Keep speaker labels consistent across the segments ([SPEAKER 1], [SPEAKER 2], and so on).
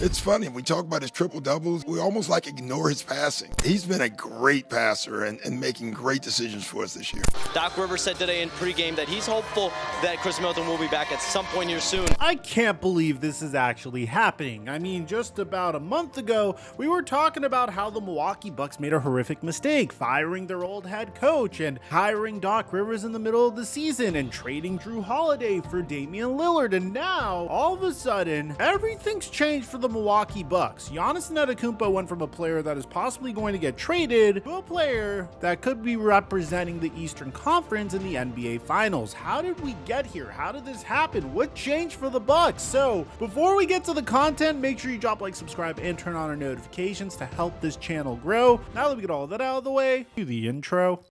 [SPEAKER 1] It's funny, we talk about his triple doubles, we almost like ignore his passing. He's been a great passer and making great decisions for us this year.
[SPEAKER 2] Doc Rivers said today in pregame that he's hopeful that Chris Middleton will be back at some point here soon.
[SPEAKER 3] I can't believe this is actually happening. I mean, just about a month ago, we were talking about how the Milwaukee Bucks made a horrific mistake, firing their old head coach and hiring Doc Rivers in the middle of the season and trading Drew Holiday for Damian Lillard. And now, all of a sudden, everything's changed for the Milwaukee Bucks. Giannis Antetokounmpo went from a player that is possibly going to get traded to a player that could be representing the Eastern Conference in the NBA Finals. How did we get here? How did this happen? What changed for the Bucks? So, before we get to the content, make sure you drop like, subscribe, and turn on our notifications to help this channel grow. Now that we get all of that out of the way, do the intro.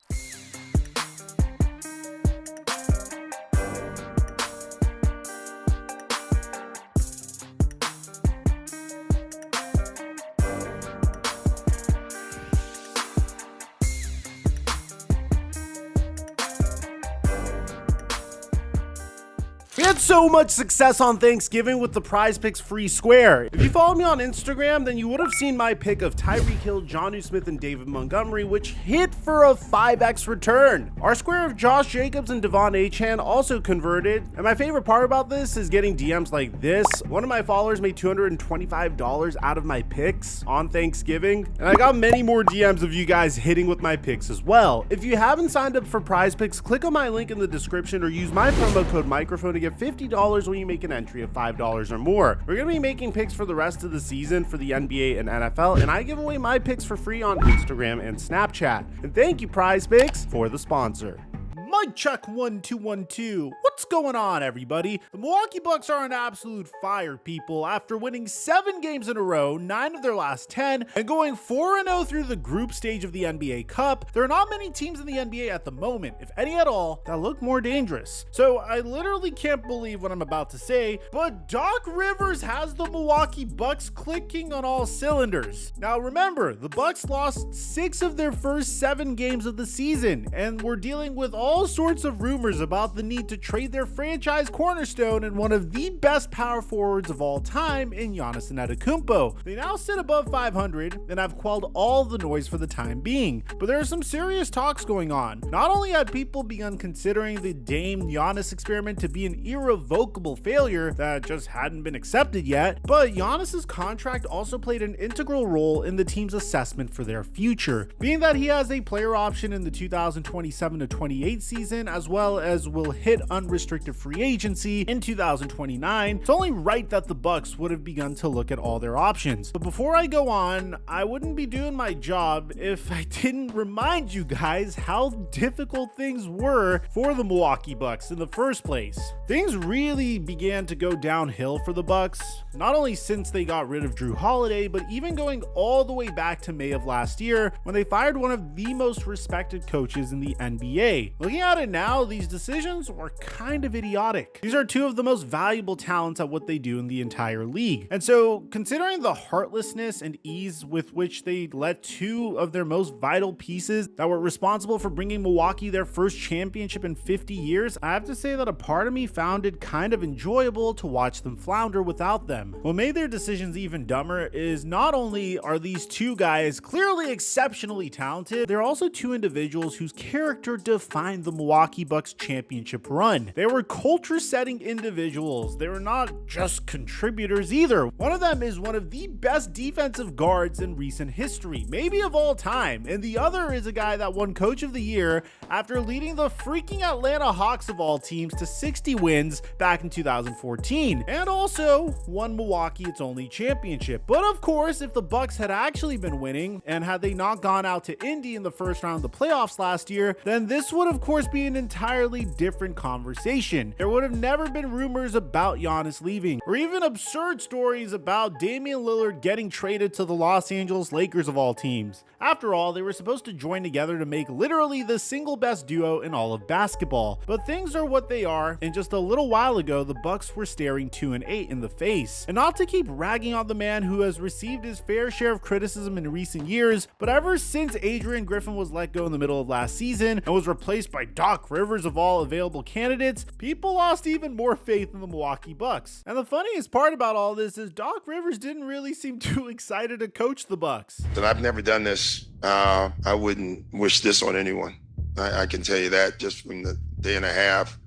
[SPEAKER 3] We had so much success on Thanksgiving with the Prize Picks free square. If you followed me on Instagram, then you would have seen my pick of Tyreek Hill, Jonnu Smith, and David Montgomery, which hit for a 5x return. Our square of Josh Jacobs and Devon Achane also converted, and my favorite part about this is getting DMs like this. One of my followers made $225 out of my picks on Thanksgiving, and I got many more DMs of you guys hitting with my picks as well. If you haven't signed up for Prize Picks, click on my link in the description or use my promo code microphone to get $50 when you make an entry of $5 or more. We're going to be making picks for the rest of the season for the NBA and NFL, and I give away my picks for free on Instagram and Snapchat. And thank you, Prize Picks, for the sponsor. Mic check 1 2 1 2. What's going on, everybody? The Milwaukee Bucks are on absolute fire, people. After winning 7 games in a row, 9 of their last 10, and going 4-0 through the group stage of the NBA Cup, there are not many teams in the NBA at the moment, if any at all, that look more dangerous. So I literally can't believe what I'm about to say, but Doc Rivers has the Milwaukee Bucks clicking on all cylinders. Now remember, the Bucks lost 6 of their first 7 games of the season, and we're dealing with all sorts of rumors about the need to trade their franchise cornerstone and one of the best power forwards of all time in Giannis Antetokounmpo. They now sit above 500 and have quelled all the noise for the time being, but there are some serious talks going on. Not only had people begun considering the Dame Giannis experiment to be an irrevocable failure that just hadn't been accepted yet, but Giannis's contract also played an integral role in the team's assessment for their future, being that he has a player option in the 2027-28 season, as well as will hit unrestricted free agency in 2029. It's only right that the Bucks would have begun to look at all their options. But before I go on, I wouldn't be doing my job if I didn't remind you guys how difficult things were for the Milwaukee Bucks in the first place. Things really began to go downhill for the Bucks, not only since they got rid of Drew Holiday, but even going all the way back to May of last year when they fired one of the most respected coaches in the NBA. Looking at it now, these decisions were kind of idiotic. These are 2 of the most valuable talents at what they do in the entire league. And so, considering the heartlessness and ease with which they let 2 of their most vital pieces that were responsible for bringing Milwaukee their first championship in 50 years, I have to say that a part of me found it kind of enjoyable to watch them flounder without them. What made their decisions even dumber is not only are these 2 guys clearly exceptionally talented, they're also 2 individuals whose character defined the Milwaukee Bucks championship run. They were culture-setting individuals. They were not just contributors either. One of them is one of the best defensive guards in recent history, maybe of all time, and the other is a guy that won Coach of the Year after leading the freaking Atlanta Hawks of all teams to 60 wins back in 2014, and also won Milwaukee its only championship. But of course, if the Bucks had actually been winning, and had they not gone out to Indy in the first round of the playoffs last year, then this would of course be an entirely different conversation. There would have never been rumors about Giannis leaving, or even absurd stories about Damian Lillard getting traded to the Los Angeles Lakers of all teams. After all, they were supposed to join together to make literally the single best duo in all of basketball. But things are what they are, and just a little while ago, the Bucks were staring 2-8 in the face. And not to keep ragging on the man who has received his fair share of criticism in recent years, but ever since Adrian Griffin was let go in the middle of last season and was replaced by by Doc Rivers of all available candidates, people lost even more faith in the Milwaukee Bucks. And the funniest part about all this is Doc Rivers didn't really seem too excited to coach the Bucks.
[SPEAKER 1] And I've never done this. I wouldn't wish this on anyone. I can tell you that just from the day and a half.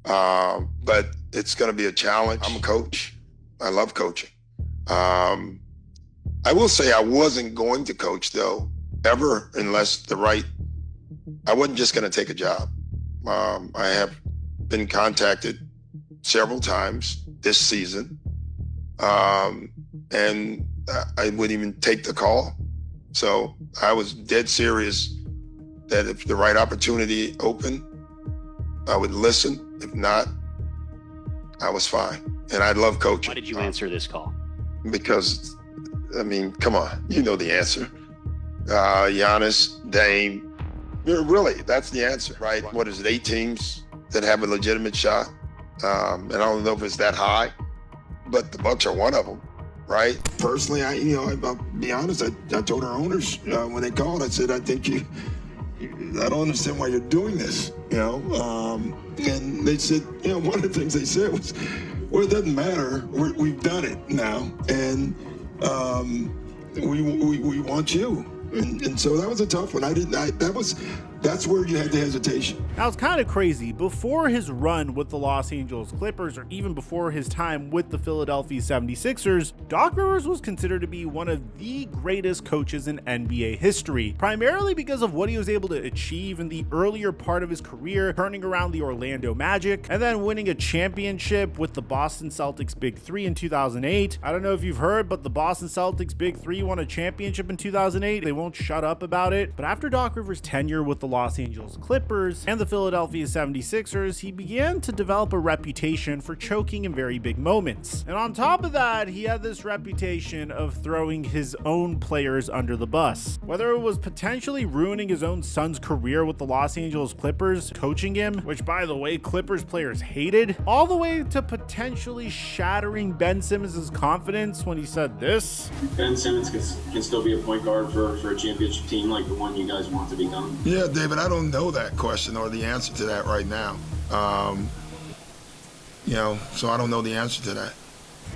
[SPEAKER 1] But it's going to be a challenge. I'm a coach. I love coaching. I will say I wasn't going to coach, though, ever, unless I wasn't just going to take a job. I have been contacted several times this season, and I wouldn't even take the call. So I was dead serious that if the right opportunity opened, I would listen. If not, I was fine. And I love coaching.
[SPEAKER 4] Why did you answer this call?
[SPEAKER 1] Because, I mean, come on, you know the answer. Giannis, Dame, really, that's the answer, right? What is it, 8 teams that have a legitimate shot? And I don't know if it's that high, but the Bucks are one of them, right? Personally, I'll be honest, I told our owners when they called, I said, I think I don't understand why you're doing this, and they said, one of the things they said was, well, it doesn't matter. We've done it now, and we want you. And so that was a tough one. That's where you had the hesitation.
[SPEAKER 3] Now, it's kind of crazy. Before his run with the Los Angeles Clippers, or even before his time with the Philadelphia 76ers, Doc Rivers was considered to be one of the greatest coaches in NBA history, primarily because of what he was able to achieve in the earlier part of his career, turning around the Orlando Magic, and then winning a championship with the Boston Celtics Big Three in 2008. I don't know if you've heard, but the Boston Celtics Big Three won a championship in 2008. They won't shut up about it. But after Doc Rivers' tenure with the Los Angeles Clippers and the Philadelphia 76ers, he began to develop a reputation for choking in very big moments. And on top of that, he had this reputation of throwing his own players under the bus. Whether it was potentially ruining his own son's career with the Los Angeles Clippers, coaching him, which by the way, Clippers players hated, all the way to potentially shattering Ben Simmons' confidence when he said this.
[SPEAKER 5] Ben Simmons can still be a point guard for a championship team like the one you guys want to become.
[SPEAKER 1] Yeah, David, I don't know that question or the answer to that right now. So I don't know the answer to that.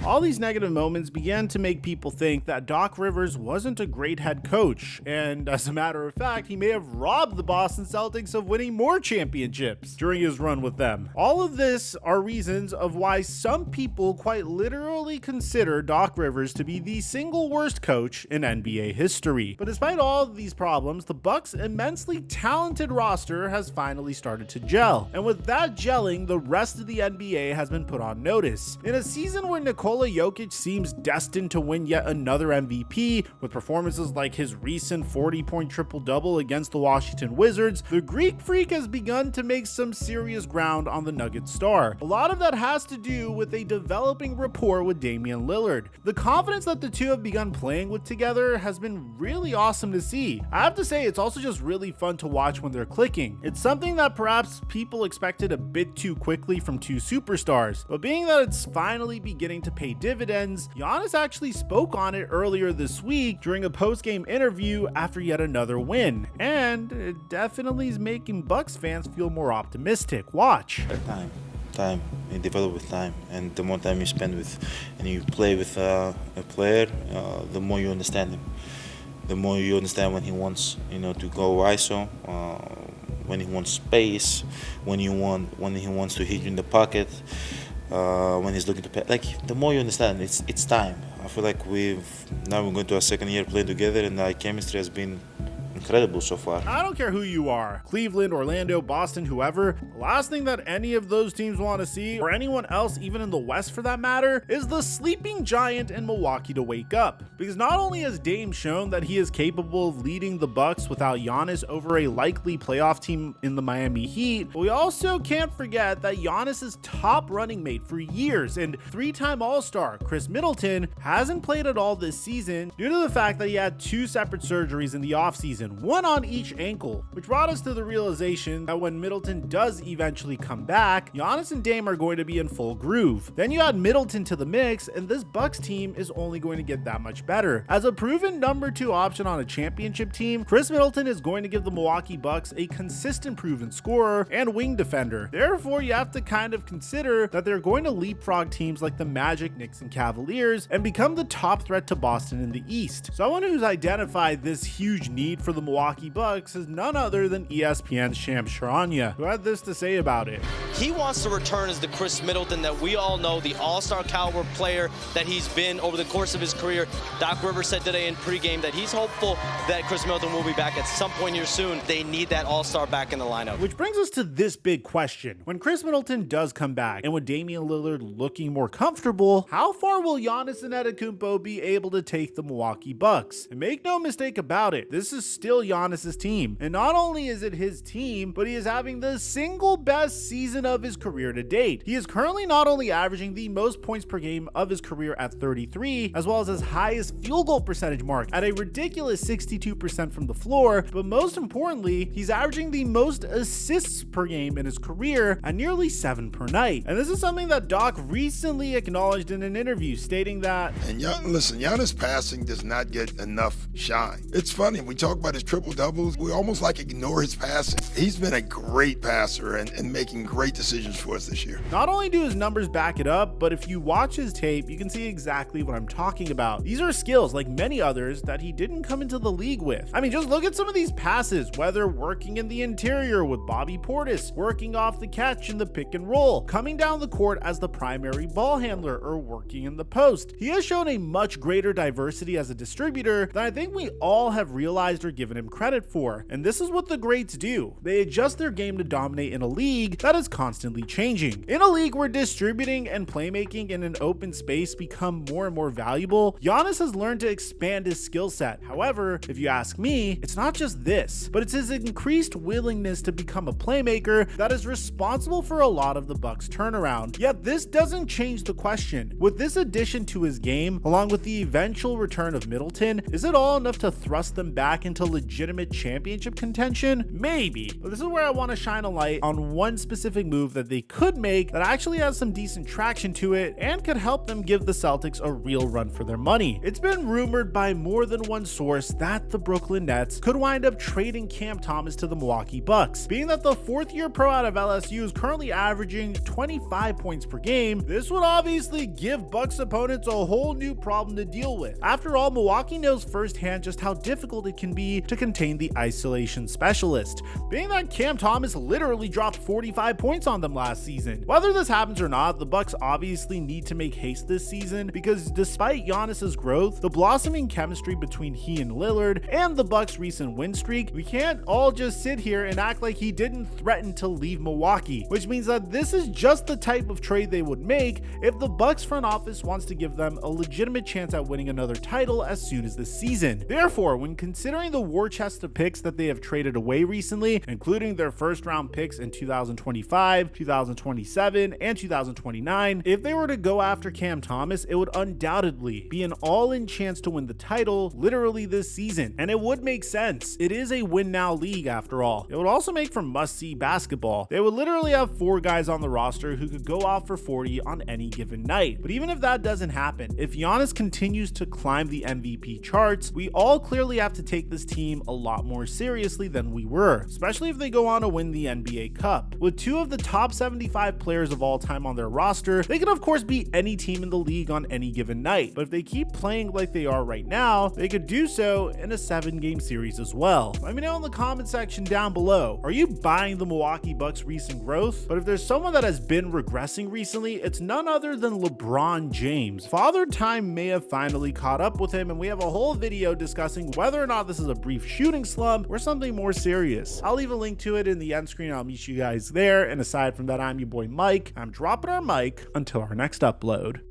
[SPEAKER 3] All these negative moments began to make people think that Doc Rivers wasn't a great head coach, and as a matter of fact, he may have robbed the Boston Celtics of winning more championships during his run with them. All of this are reasons of why some people quite literally consider Doc Rivers to be the single worst coach in NBA history. But despite all of these problems, the Bucks' immensely talented roster has finally started to gel, and with that gelling, the rest of the NBA has been put on notice. In a season where Nikola Jokic seems destined to win yet another MVP, with performances like his recent 40-point triple-double against the Washington Wizards, the Greek Freak has begun to make some serious ground on the Nuggets star. A lot of that has to do with a developing rapport with Damian Lillard. The confidence that the two have begun playing with together has been really awesome to see. I have to say, it's also just really fun to watch when they're clicking. It's something that perhaps people expected a bit too quickly from two superstars, but being that it's finally beginning to pay dividends, Giannis actually spoke on it earlier this week during a post-game interview after yet another win, and it definitely is making Bucks fans feel more optimistic. Watch.
[SPEAKER 6] Time. You develop with time, and the more time you spend with and you play with a player, the more you understand him. The more you understand when he wants, to go ISO, when he wants space, when he wants to hit you in the pocket. When he's looking to pay, the more you understand, it's time. I feel like we're going to our second year playing together, and our chemistry has been incredible so far.
[SPEAKER 3] I don't care who you are, Cleveland, Orlando, Boston, whoever, the last thing that any of those teams want to see, or anyone else even in the West for that matter, is the sleeping giant in Milwaukee to wake up. Because not only has Dame shown that he is capable of leading the Bucks without Giannis over a likely playoff team in the Miami Heat, but we also can't forget that Giannis's top running mate for years and 3-time All-Star Chris Middleton hasn't played at all this season due to the fact that he had 2 separate surgeries in the offseason, one on each ankle, which brought us to the realization that when Middleton does eventually come back, Giannis and Dame are going to be in full groove. Then you add Middleton to the mix, and this Bucks team is only going to get that much better. As a proven number 2 option on a championship team, Chris Middleton is going to give the Milwaukee Bucks a consistent proven scorer and wing defender. Therefore, you have to kind of consider that they're going to leapfrog teams like the Magic, Knicks, and Cavaliers and become the top threat to Boston in the East. Someone who's identified this huge need for the Milwaukee Bucks is none other than ESPN's Shams Charania, who had this to say about it.
[SPEAKER 2] He wants to return as the Chris Middleton that we all know, the all-star caliber player that he's been over the course of his career. Doc Rivers said today in pregame that he's hopeful that Chris Middleton will be back at some point here soon. They need that all-star back in the lineup.
[SPEAKER 3] Which brings us to this big question. When Chris Middleton does come back, and with Damian Lillard looking more comfortable, how far will Giannis Antetokounmpo be able to take the Milwaukee Bucks? And make no mistake about it, this is still Giannis's team. And not only is it his team, but he is having the single best season of his career to date. He is currently not only averaging the most points per game of his career at 33, as well as his highest field goal percentage mark at a ridiculous 62% from the floor, but most importantly, he's averaging the most assists per game in his career at nearly 7 per night. And this is something that Doc recently acknowledged in an interview, stating that,
[SPEAKER 1] And listen, Giannis passing does not get enough shine. It's funny, we talk about his triple doubles, we almost like ignore his passing. He's been a great passer and making great decisions for us this year.
[SPEAKER 3] not only do his numbers back it up, but if you watch his tape, you can see exactly what I'm talking about. These are skills, like many others, that he didn't come into the league with. I mean, just look at some of these passes, whether working in the interior with Bobby Portis, working off the catch in the pick and roll, coming down the court as the primary ball handler, or working in the post. He has shown a much greater diversity as a distributor than I think we all have realized or given him credit for. And this is what the greats do. They adjust their game to dominate in a league that is constantly changing. In a league where distributing and playmaking in an open space become more and more valuable, Giannis has learned to expand his skill set. However, if you ask me, it's not just this, but it's his increased willingness to become a playmaker that is responsible for a lot of the Bucks' turnaround. Yet this doesn't change the question. With this addition to his game, along with the eventual return of Middleton, is it all enough to thrust them back into legitimate championship contention? Maybe. But this is where I want to shine a light on one specific move that they could make that actually has some decent traction to it and could help them give the Celtics a real run for their money. It's been rumored by more than one source that the Brooklyn Nets could wind up trading Cam Thomas to the Milwaukee Bucks. Being that the fourth-year pro out of LSU is currently averaging 25 points per game, this would obviously give Bucks opponents a whole new problem to deal with. After all, Milwaukee knows firsthand just how difficult it can be to contain the isolation specialist, being that Cam Thomas literally dropped 45 points on them last season. Whether this happens or not, the Bucks obviously need to make haste this season, because despite Giannis's growth, the blossoming chemistry between he and Lillard, and the Bucks' recent win streak, we can't all just sit here and act like he didn't threaten to leave Milwaukee, which means that this is just the type of trade they would make if the Bucks front office wants to give them a legitimate chance at winning another title as soon as this season. Therefore, when considering the war chest of picks that they have traded away recently, including their first round picks in 2025, 2027, and 2029, if they were to go after Cam Thomas, it would undoubtedly be an all-in chance to win the title literally this season. And it would make sense. It is a win now league after all. It would also make for must-see basketball. They would literally have 4 guys on the roster who could go off for 40 on any given night. But even if that doesn't happen, if Giannis continues to climb the MVP charts, we all clearly have to take this team a lot more seriously than we were, especially if they go on to win the NBA Cup. With 2 of the top 75 players of all time on their roster, they can of course beat any team in the league on any given night. But if they keep playing like they are right now, they could do so in a 7-game series as well. Let me know in the comment section down below. Are you buying the Milwaukee Bucks' recent growth? But if there's someone that has been regressing recently, it's none other than LeBron James. Father Time may have finally caught up with him, and we have a whole video discussing whether or not this is a brief shooting slump or something more serious. I'll leave a link to it in the end screen. I'll meet you guys there. And aside from that, I'm your boy Mike. I'm dropping our mic until our next upload.